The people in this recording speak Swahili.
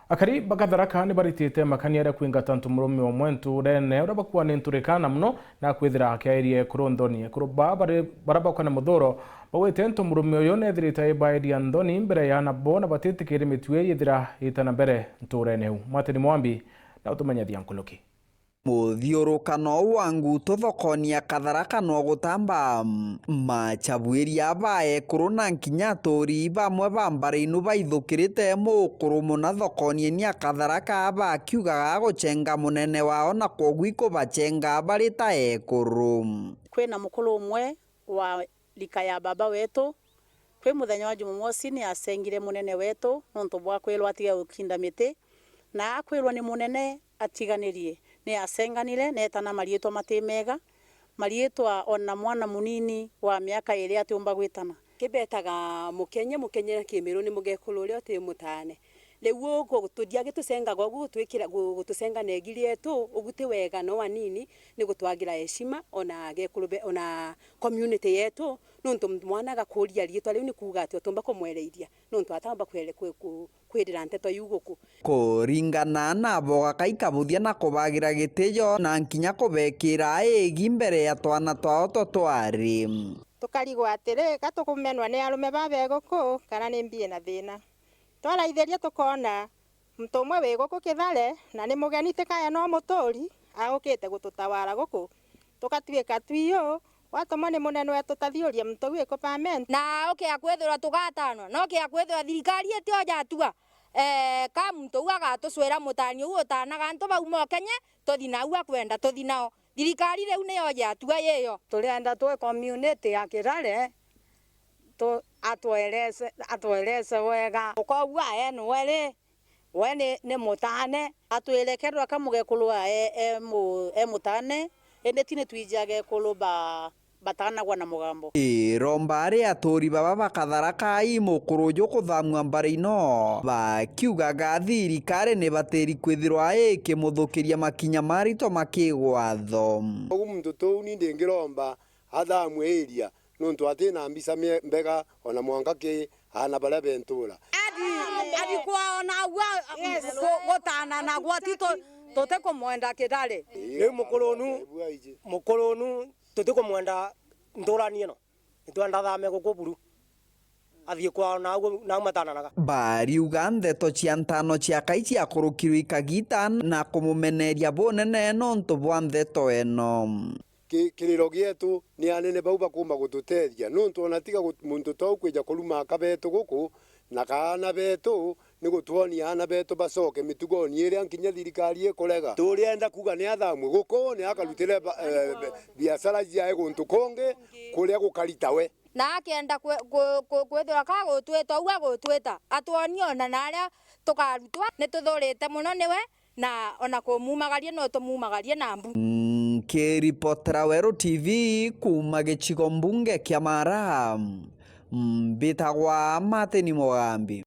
Akari bakatharaka ni baritite makaniere kuingata ntumurume wa mwentu rene ura bakuwa ni nturikana muno na kwithira akiairie kurundoni kuruba barabakwa na muthuro bawite ntumurume uyu nethirite ibairia ndoni mbere ya nabo na batitikire mitwe yithira itana mbere nturene hu Mwatini Mwambi na utumenyethia nkuluki muthiurukano wa nguto thokoni ya Katharaka no gutamba machabwiria bae kuruna nkinya aturi bamwe bambarainu baithukirite mukuru muna thokoni ni ya Katharaka bakiugaga gucenga munene wao na kogwi kubacenga bari ta ekuru. Kwina mukuru umwe wa lika ya baba wetu kwi muthenya wa Jumamosi ni asengire munene wetu nontu bwa kwirwa atiga gukinda miti na akwirwa ni munene atiganirie ni asenganire netana marietwa matimega marietwa ona mwana munini wa miaka iri atiumba gwitana kibetaga mukenye kimiru ni mugekuru uri oti mutane lewo gutudia gitusenga gutwikira gutusenga negiri etu uguti wega no wanini ni gutwagira heshima ona gekurube ona community yetu nuntu mwana gakuria rietwa riu ni kuga ati otumba kumwereiria nuntu atamba kwirira nteto yuguku kuringana na boga kaikabuthia na kubagira gitiyo na nkinya kubekira egi mbere ya twana twao totwari tukarigwa atiri gatukumenwa ni arume babeguku kana ni mbie na thina twaraithĩria tukona muntu umwe wi guku Kithare na ni mugeni tikaya no muturi agukite gututawara guku tukatuika twiyo watuma ni munene wetu tathiuria muntu wi ku permanent na kwethira tugatanwa no kwethira thirikari etio jatua ka muntu agatuswira mutani uyu utanaga ntu bau mokenye tuthi nau akwenda tuthi nao thirikari riu niyo jatua yeyo turienda twe community ya Kithare atueleze wega ukogwa enu wene ni mutane atwelekerwa kamugekuluwa mutane ende tine twijage kuluba batanagwa na mugambo rombare aturi baba bakatharaka mukuru uyu kuthamwa mbaraino bakiugaga thirikari ni batiri kwithirwa ikimuthukiria makinya marito makigwatho ugu muntu tou ni ndingiromba athamwe iria nuntu atina mbisa mbega ona mwangaki ana bara bentura adi kwa ona gotana na gwatito tote kumwenda Kithare riu mukurunu tote kumwenda ndurani ino itwenda thame gukuburu athie kwa na matananaga bariuga ndeto cia ntano cia kai cia kurukirwo ikagita na kumumeneria bunene nontu bwa ndeto eno kiriro gietu ni anene bau bakuma gututethia nuntu ona tiga muntu tau kwija kuruma akabetu guku na kana betu ni gutuonia ana betu bacoke mitugoni iria nkinya thirikari ikurega turienda kuga ni athamwe guku ni akarutire biashara cia guntu konge kuria gukaritawe na akenda kwethira ka gutwita uga gutwita atuonia ona naria tukarutwa ni tuthurite muno niwe na ona kumumagaria no tumumagarie na mbu kiripotera Weru TV kuma gicigo mbunge kia Mara mbitagwa Mwatini Mwambi.